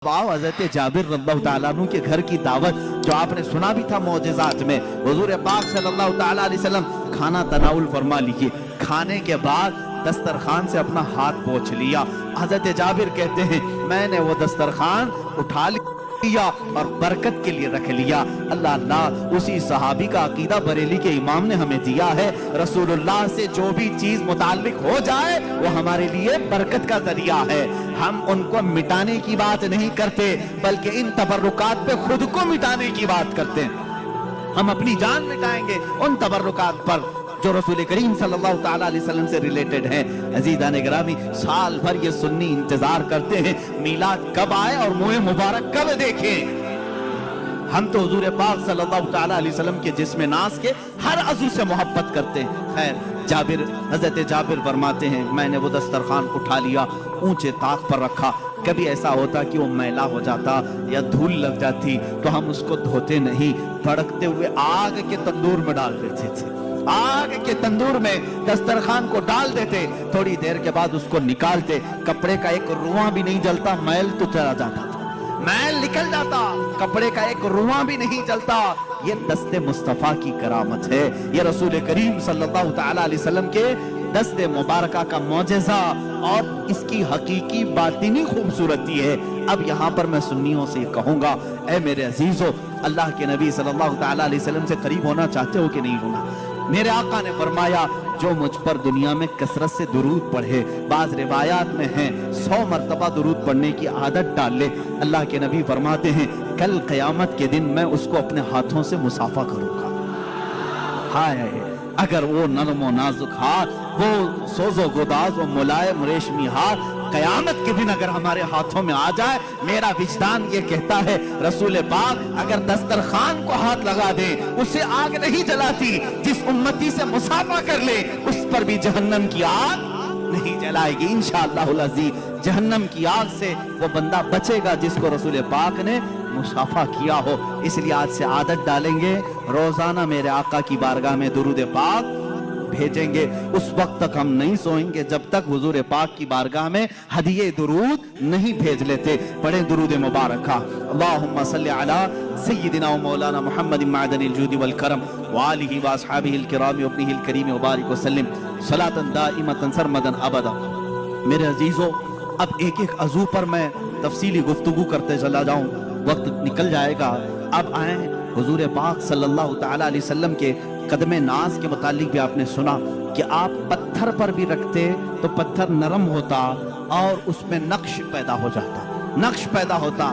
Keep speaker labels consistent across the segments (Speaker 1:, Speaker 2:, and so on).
Speaker 1: हज़रत जाबिर रज़ियल्लाहु ताला अन्हु के घर की दावत जो आपने सुना भी था मौजिज़ात में, हुज़ूर पाक सल्लल्लाहु ताला अलैहि वसल्लम खाना तनाउल फरमा लीजिए। खाने के बाद दस्तरखान से अपना हाथ पोंछ लिया। हज़रत जाबिर कहते हैं मैंने वो दस्तरखान उठा लिया और बरकत के लिए रख लिया। अल्लाह अल्लाह, उसी सहाबी का अकीदा बरेली के इमाम ने हमें दिया है। रसूलुल्लाह से जो भी चीज मुताल्लिक हो जाए वो हमारे लिए बरकत का जरिया है। हम उनको मिटाने की बात नहीं करते, बल्कि इन तबर्रुकात पे खुद को मिटाने की बात करते हैं। हम अपनी जान मिटाएंगे उन तबर्रुकात पर जो रसूल करीम सल्लल्लाहु ताला अलैहि वसल्लम से रिलेटेड हैं। अज़ीज़ान गिरामी, साल भर ये सुन्नी इंतजार करते हैं मीलाद कब आए और मुँह मुबारक कब देखें। हम तो हुजूर पाक सल्लल्लाहु ताला अलैहि वसल्लम के जिस्म नास के हर अज़ू से मोहब्बत करते हैं। खैर, हज़रत जाबिर फरमाते हैं मैंने वो दस्तरखान उठा लिया, ऊंचे ताक पर रखा। कभी ऐसा होता कि वो मैला हो जाता या धूल लग जाती तो हम उसको धोते नहीं, भड़कते हुए आग के तंदूर में डाल देते थे। आग के तंदूर में दस्तरखान को डाल देते, थोड़ी देर के बाद उसको निकालते। कपड़े का एक रुआं भी नहीं जलता, मैल तो चला जाता था, मैल निकल जाता, कपड़े का एक रुआं भी नहीं जलता। ये दस्ते मुस्तफा की करामत है, ये रसूल करीम सल्लल्लाहु ताला अलैहि वसल्लम के दस्ते मुबारका का मौजज़ा और इसकी हकीकी बातिनी खूबसूरती है। अब यहाँ पर मैं सुन्नियों से कहूँगा, ऐ मेरे अजीजों, अल्लाह के नबी सल्लल्लाहु ताला अलैहि वसल्लम से करीब होना चाहते हो कि नहीं होना? मेरे आका ने फरमाया जो मुझ पर दुनिया में कसरत से दुरूद पढ़े, बाज रिवायात में है 100 मरतबा दुरूद पढ़ने की आदत डाल ले। अल्लाह के नबी फरमाते हैं कल क़यामत के दिन मैं उसको अपने हाथों से मुसाफा करूंगा। हाय, अगर वो नरमो नाजुक हाथ, वो सोजो गुदाज, वो मुलायम रेशमी हाथ क़यामत के दिन अगर हमारे हाथों में आ जाए, मेरा विजदान ये कहता है रसूल पाक अगर दस्तरखान को हाथ लगा दे उसे आग नहीं जलाती, जिस उम्मती से मुसाफा कर ले उस पर भी जहन्नम की आग नहीं जलाएगी। इंशाअल्लाहुल अज़ीज़ जहन्नम की आग से वो बंदा बचेगा जिसको रसूल पाक ने मुसाफा किया हो। इसलिए आज से आदत डालेंगे, रोजाना मेरे आका की बारगाह में दुरूद पाक भेजेंगे। उस वक्त तक हम नहीं सोएंगे जब तक हुजूर पाक की बारगाह में हदिये दुरूद नहीं भेज लेते। पढ़े दुरूद मुबारक, अल्लाहुम्मा सल्ली अला सय्यिदिना व मौलाना मुहम्मद मअदनिल जूद वल करम व आलिहि व अस्हाबिहिल किराम व इब्निहिल करीम व बारिक व सल्लिम सलातन दाइमतन सरमदन अबदा। मेरे अजीजों, अब एक एक अज़ू पर मैं तफसीली गुफ्तगू करते चला जाऊं, वक्त निकल जाएगा। अब आए हुजूर पाक सल्लल्लाहु ताला अलैहि वसल्लम के कदमे नाज के मुतालिक भी आपने सुना कि आप पत्थर पर भी रखते तो पत्थर नरम होता और उसमें नक्श पैदा हो जाता, नक्श पैदा होता।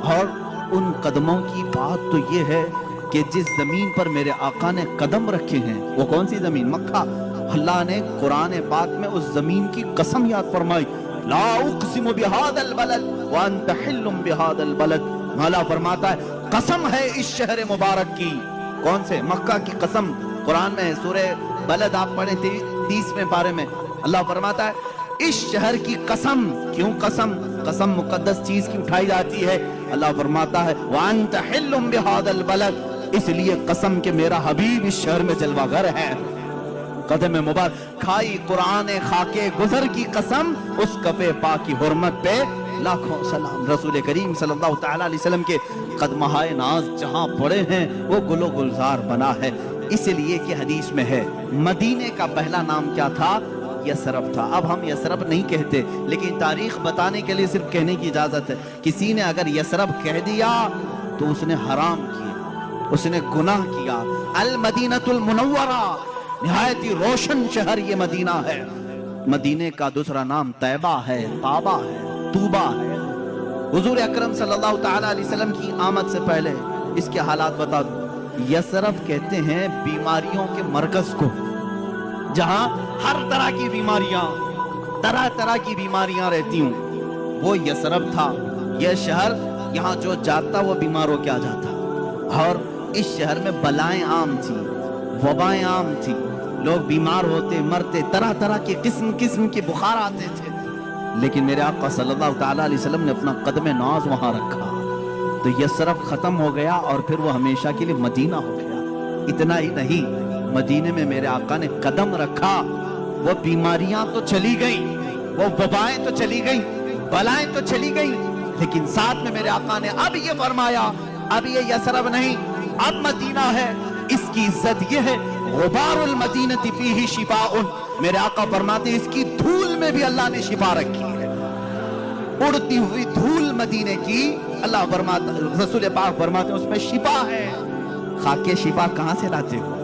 Speaker 1: और उन कदमों की बात तो ये है कि जिस जमीन पर मेरे आका ने कदम रखे हैं, वो कौन सी जमीन? मक्का। अल्लाह ने कुरान पाक में उस जमीन की कसम याद फरमाई, ला उक़सिमु बिहादल बलद व अंत हिल्लुम बिहादल बलद। मौला फरमाता है कसम है इस शहर मुबारक की। कौन से? मक्का की कसम। कुरान में सूरे बलद आप पढ़े थे 30वें पारे में, अल्लाह फरमाता है इस शहर की कसम। क्यों कसम? कसम मुकद्दस चीज की उठाई जाती है। अल्लाह फरमाता है व अंत हिल्लुम बिहादल बलद, इसलिए कसम के मेरा हबीब इस शहर में जलवागर है। कदम मुबारक खाई कुरान खाके गुजर की कसम, उस कफे पाक की हुर्मत पे लाखों सलाम। रसूल करीम सल्लल्लाहु ताला अलैहि वसल्लम के कदमहाए नाज जहां पड़े हैं वो गुलो गुलजार बना है। इसलिए कि हदीस में है मदीने का पहला नाम क्या था? यसरब था। अब हम यसरब नहीं कहते, लेकिन तारीख बताने के लिए सिर्फ कहने की इजाजत है। किसी ने अगर यसरब कह दिया तो उसने हराम किया, उसने गुनाह किया। अल मदीनतुल मुनव्वरा, निहायत ही रोशन शहर ये मदीना है। मदीने का दूसरा नाम तैबा है, ताबा है, तूबा है। हुजूर अकरम सल्लल्लाहु ताला अलैहि वसल्लम की आमद से पहले इसके हालात बता दूं। यसरब कहते हैं बीमारियों के मरकज को, जहां हर तरह की बीमारियां, तरह तरह की बीमारियां रहती हूं, वो यसरब था। यह शहर यहाँ जो जाता वो बीमार हो के आ जाता। और इस शहर में बलाएं आम थी, वबाएं आम थी, लोग बीमार होते, मरते, तरह तरह के किस्म किस्म के बुखार आते थे। लेकिन मेरे आका सल्लल्लाहु ताला अलैहि वसल्लम ने अपना कदम नाज वहां रखा तो यसरब खत्म हो गया और फिर वो हमेशा के लिए मदीना हो गया। इतना ही नहीं, मदीने में मेरे आका ने कदम रखा, वो बीमारियां तो चली गई, वो वबाएं तो चली गई, बलाएं तो चली गई, لیکن ساتھ میں میرے آقا نے اب یہ فرمایا اب یہ یثرب نہیں، اب مدینہ ہے، اس کی عزت یہ ہے غبار المدینہ فیہ شفاء، میرے آقا فرماتے ہیں اس کی دھول میں بھی اللہ نے شفا رکھی ہے، اڑتی ہوئی دھول مدینے کی اللہ فرماتا، رسول پاک فرماتے ہیں اس میں شفا ہے۔ خاک شفا کہاں سے لاتے ہو؟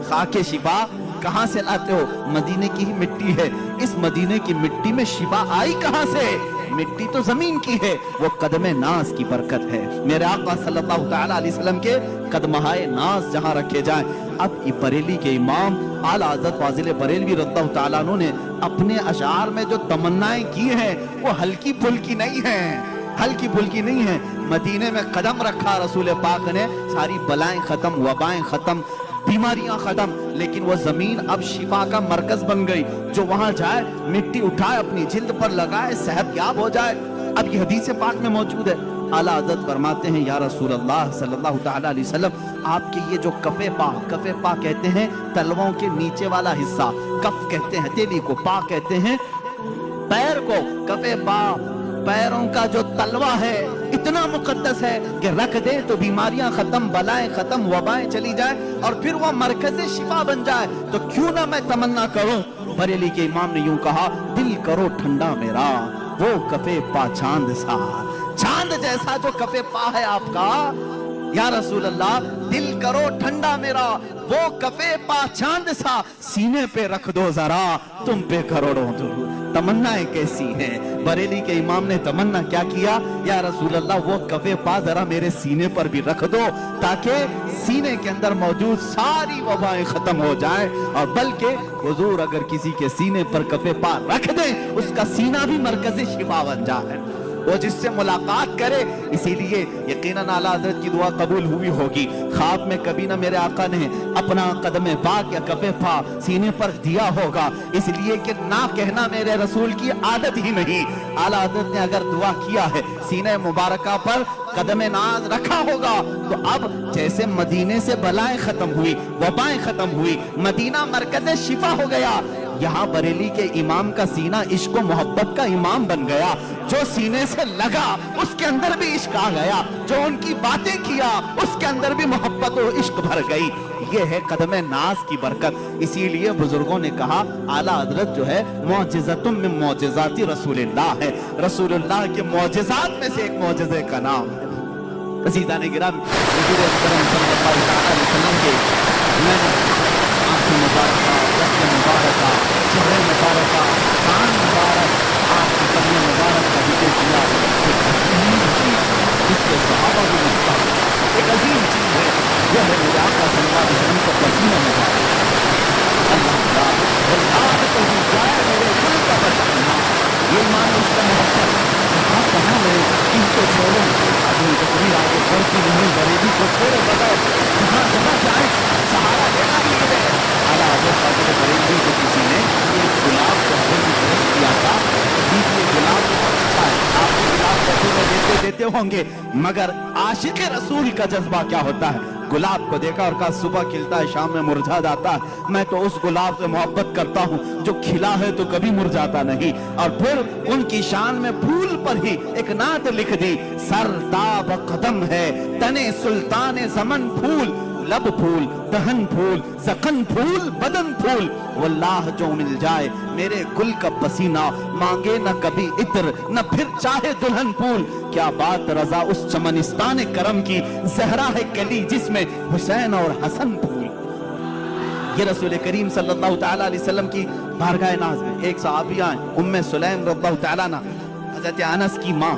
Speaker 1: خاک شفا کہاں سے لاتے ہو؟ مدینے کی ہی مٹی ہے، اس مدینے کی مٹی میں شفا آئی کہاں سے؟ مٹی تو زمین کی ہے، وہ قدم ناز کی برکت ہے، میرے آقا صلی اللہ تعالیٰ علیہ وسلم کے قدمہائے ناز جہاں رکھے جائیں۔ اب بریلی کے امام اعلیٰ حضرت فاضل بریلوی رضی اللہ تعالیٰ عنہ نے اپنے اشعار میں جو تمنائیں کی ہیں وہ ہلکی پھلکی نہیں ہیں، ہلکی پھلکی نہیں ہیں۔ مدینے میں قدم رکھا رسول پاک نے، ساری بلائیں ختم، وبائیں ختم، بیماریاں ختم، لیکن وہ زمین اب شفا کا مرکز بن گئی، جو وہاں جائے مٹی اٹھائے اپنی جلد پر لگائے صحت یاب ہو جائے۔ اب یہ حدیث پاک میں موجود ہے، اعلیٰ حضرت فرماتے ہیں یا رسول اللہ صلی اللہ تعالیٰ علیہ وسلم، آپ کے یہ جو کف پا کہتے ہیں تلووں کے نیچے والا حصہ، کف کہتے ہیں ہتھیلی کو، پا کہتے ہیں پیر کو، کف پا پیروں کا جو تلوہ ہے اتنا مقدس ہے کہ رکھ دے تو بیماریاں ختم، بلائیں ختم، وبائیں چلی جائیں اور پھر وہ مرکز شفا بن جائے، تو کیوں نہ میں تمنا کروں۔ بریلی کے امام نے یوں کہا دل کرو ٹھنڈا میرا وہ کفے پا چاند سا، چاند جیسا جو کفے پا ہے آپ کا یا رسول اللہ، دل کرو ٹھنڈا میرا وہ کفے پا چاند سا، سینے پہ رکھ دو ذرا تم پہ کروڑوں درود۔ تمنائیں کیسی ہیں؟ بریلی کے امام نے تمنا کیا کیا؟ یا رسول اللہ وہ کفے پا ذرا میرے سینے پر بھی رکھ دو تاکہ سینے کے اندر موجود ساری وبائیں ختم ہو جائیں، اور بلکہ حضور اگر کسی کے سینے پر کفے پا رکھ دیں اس کا سینہ بھی مرکز شفا بن جائے، وہ جس سے ملاقات کرے۔ اسی لیے یقیناً اعلیٰ حضرت کی دعا قبول ہوئی ہوگی، خواب میں کبھی نہ میرے آقا نے اپنا قدم پاک یا کف پا سینے پر دیا ہوگا، اس لیے کہ نہ کہنا میرے رسول کی عادت ہی نہیں۔ اعلیٰ حضرت نے اگر دعا کیا ہے سینہ مبارکہ پر قدم ناز رکھا ہوگا، تو اب جیسے مدینے سے بلائیں ختم ہوئی، وبائیں ختم ہوئی، مدینہ مرکز شفا ہو گیا، یہاں بریلی کے امام کا سینہ عشق و محبت کا امام بن گیا، جو سینے سے لگا اس کے اندر بھی عشق آ گیا، جو ان کی باتیں کیا اس کے اندر بھی محبت و عشق بھر گئی۔ یہ ہے قدم ناز کی برکت۔ اسی لیے بزرگوں نے کہا اعلیٰ حضرت جو ہے معجزۃ من معجزات رسول اللہ ہے، رسول اللہ کے معجزات میں سے ایک معجزے کا نام ہے۔ عزیزان گرامی، حضور اکرم صلی اللہ علیہ وسلم کے آنکھ مبارکہ، دست مبارکہ، چہرے مبارکہ، کان مبارک، آپ کے قدم مبارک کا ذکر کیا، ایک عظیم چیز جس کے صحابہ بھی ملتا ہے، ایک عظیم چیز ہے، وہ ہے میرے آقا صلی اللہ علیہ وسلم کا پسینہ مبارک۔ اللہ تو ہی جائے میرے دل کا پسینہ، یہ مان اس کا محبت کہاں میں ان کو چھوڑوں، اپنی تقریر آگے بڑھتی نہیں، بریلی کو چھوڑے بغیر جہاں جائے سہارا لینا ہی ہے۔ اعلیٰ حضرت فاضل بریلوی کو کسی نے ایک گلاب کو حضرت کی طرف کیا تھا، یہ گلاب اچھا ہے، آپ کو گلاب کو دیتے ہوں گے، مگر عاشق رسول کا جذبہ کیا ہوتا ہے؟ گلاب کو دیکھا اور کہا صبح کھلتا ہے شام میں مرجھا جاتا ہے، میں تو اس گلاب سے محبت کرتا ہوں جو کھلا ہے تو کبھی مرجھاتا نہیں۔ اور پھر ان کی شان میں پھول پر ہی ایک نعت لکھ دی، سرتاب قدم ہے تنے سلطان زمن پھول، لب پھول، دہن پھول، زخن پھول، بدن پھول، واللہ جو مل جائے میرے گل کا پسینہ، مانگے نہ کبھی عطر نہ پھر چاہے دلہن پھول۔ کیا بات رضا اس چمنستان کرم کی، زہرا ہے کلی جس میں حسین اور حسن پھول۔ یہ رسول کریم صلی اللہ تعالیٰ علیہ وسلم کی بارگاہ ناز میں ایک صحابی آئیں، ام سلیم رضی اللہ تعالیٰ عنہ، حضرت انس کی ماں،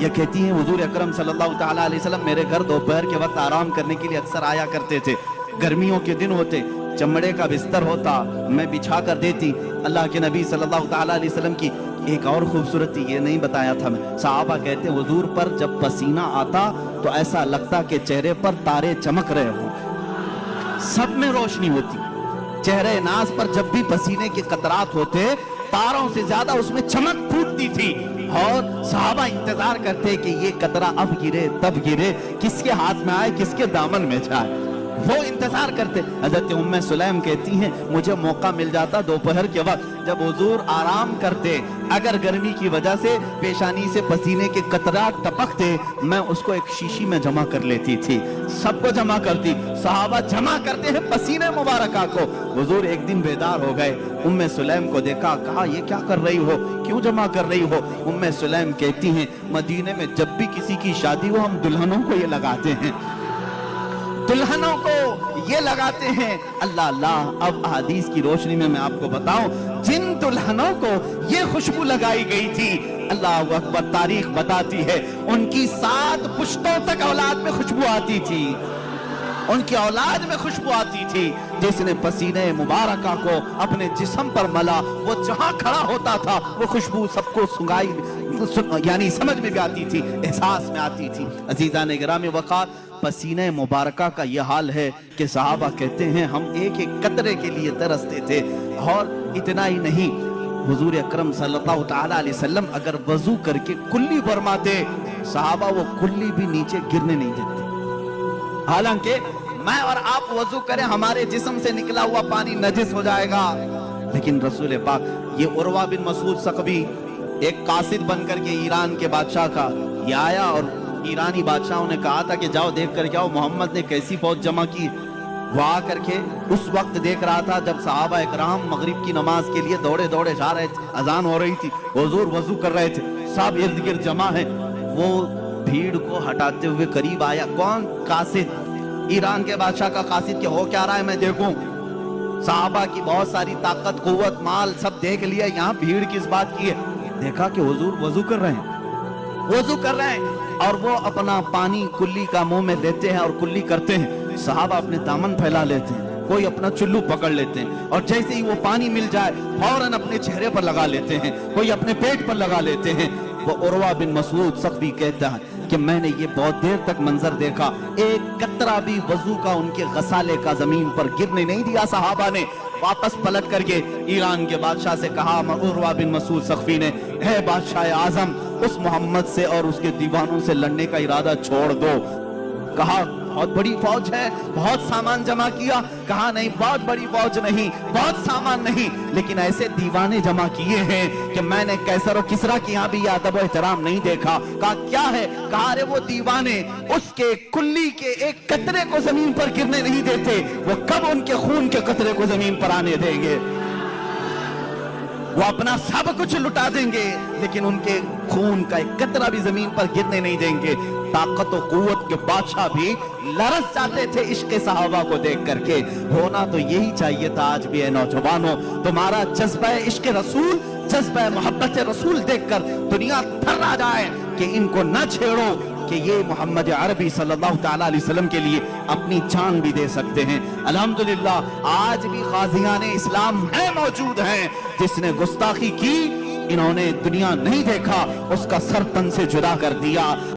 Speaker 1: یہ کہتی ہیں حضور اکرم صلی اللہ تعالیٰ علیہ وسلم میرے گھر دوپہر کے وقت آرام کرنے کے لیے اکثر آیا کرتے تھے، گرمیوں کے دن ہوتے، چمڑے کا بستر ہوتا، میں بچھا کر دیتی۔ اللہ کے نبی صلی اللہ تعالیٰ علیہ وسلم کی ایک اور خوبصورتی یہ نہیں بتایا تھا میں، صحابہ کہتے حضور پر جب پسینہ آتا تو ایسا لگتا کہ چہرے پر تارے چمک رہے ہوں، سب میں روشنی ہوتی، چہرے ناز پر جب بھی پسینے کے قطرات ہوتے تاروں سے زیادہ اس میں چمک پھوٹتی تھی، اور صحابہ انتظار کرتے کہ یہ قطرہ اب گرے تب گرے، کس کے ہاتھ میں آئے کس کے دامن میں جائے۔ वो इंतजार करते। हजरत उम्मे सुलैम कहती हैं मुझे मौका मिल जाता दोपहर के वक्त जब हुजूर आराम करते, अगर गर्मी की वजह से पेशानी से पसीने के कतरात टपकते, मैं उसको एक शीशी में जमा कर लेती थी, सबको जमा करती, सहाबा जमा करते हैं पसीने मुबारका को। हुजूर एक दिन बेदार हो गए, उम्मे सुलैम को देखा, कहा ये क्या कर रही हो, क्यों जमा कर रही हो? उम्मे सुलैम कहती हैं मदीने में जब भी किसी की शादी हो हम दुल्हनों को ये लगाते हैं, दुल्हनों को ये लगाते हैं। अल्लाह अल्लाह, अब हदीस की रोशनी में मैं आपको बताऊं, जिन दुल्हनों को ये खुशबू लगाई गई थी, अल्लाह अकबर, तारीख बताती है उनकी 7 पुश्तों तक औलाद में खुशबू आती थी, उनकी औलाद में खुशबू आती थी। जिसने पसीने मुबारका को अपने जिस्म पर मला, वो जहां खड़ा होता था वो खुशबू सबको सुंगाई, यानी समझ में भी आती थी, एहसास में आती थी। अजीज़ान गिरामी वक़ार, पसीने मुबारका का ये हाल है कि सहाबा कहते हैं हम एक एक कतरे के लिए तरसते थे। और इतना ही नहीं, हुजूर अकरम सल्लल्लाहु तआला अलैहि वसल्लम अगर वजू करके कुल्ली फरमाते, सहाबा वो कुल्ली भी नीचे गिरने नहीं देते। हालांकि मैं और आप वजू करें, हमारे जिस्म से निकला हुआ पानी नजिस हो जाएगा, लेकिन रसूल पाक, ये उर्वा बिन मसूद सकबी एक कासिद बन करके ईरान के बादशाह का ये आया और ईरानी बादशाहों ने कहा था कि जाओ देख कर जाओ मोहम्मद ने कैसी फौज जमा की। वो आ करके उस वक्त देख रहा था जब सहाबा इकराम मगरिब की नमाज के लिए दौड़े दौड़े जा रहे थे, अजान हो रही थी, हुजूर वजू कर रहे थे, सब इर्द गिर्द जमा है। वो भीड़ को हटाते हुए करीब आया, कौन? कासिद, ईरान के बादशाह का कासिद, के हो क्या रहा है मैं देखूं। सहाबा की बहुत सारी ताकत, कुव्वत, माल सब देख लिया, यहाँ भीड़ किस बात की है? देखा कि हुजूर वजू कर रहे हैं, वजू कर रहे हैं, और वो अपना पानी कुल्ली का मुंह में लेते हैं और कुल्ली करते हैं। सहाबा अपने दामन फैला लेते हैं, कोई अपना चुल्लू पकड़ लेते हैं, और जैसे ही वो पानी मिल जाए फौरन अपने चेहरे पर लगा लेते हैं, कोई अपने पेट पर लगा लेते हैं। वो उर्वा बिन मसूद सख्वी कहता है कि मैंने ये बहुत देर तक मंजर देखा, एक कतरा भी वजू का उनके गसाले का जमीन पर गिरने नहीं दिया। सहाबा ने वापस पलट करके ईरान के बादशाह से कहा, उर्वा बिन मसूद सख्वी ने, है बादशाह आजम, उस मोहम्मद से और उसके दीवानों से लड़ने का इरादा छोड़ दो। कहा बहुत बड़ी फौज है, बहुत सामान जमा किया। कहा नहीं, बहुत बड़ी फौज नहीं, बहुत सामान नहीं, लेकिन ऐसे दीवाने जमा किए हैं कि मैंने कैसर और किसरा की यहाँ भी ये अदब और एहतराम नहीं देखा। कहा क्या है? कहा अरे वो दीवाने उसके कुल्ली के एक कतरे को जमीन पर गिरने नहीं देते, वो कब उनके खून के कतरे को जमीन पर आने देंगे? वो अपना सब कुछ लुटा देंगे, लेकिन उनके खून का एक कतरा भी जमीन पर गिरने नहीं देंगे। ताकत और कुव्वत के बादशाह भी लरस जाते थे इश्क़ सहाबा को देख करके। होना तो यही चाहिए था आज भी। नौजवानों, तुम्हारा जज्बा इश्क़ रसूल, जज्बा मोहब्बत रसूल देखकर दुनिया थर्रा जाए कि इनको न छेड़ो, कि ये मोहम्मद अरबी सल्लल्लाहु तआला अलैहि वसल्लम के लिए अपनी जान भी दे सकते हैं। अल्हम्दुलिल्लाह आज भी ग़ाज़ियान इस्लाम है, मौजूद हैं। जिसने गुस्ताखी की, इन्होंने दुनिया नहीं देखा, उसका सर तन से जुदा कर दिया।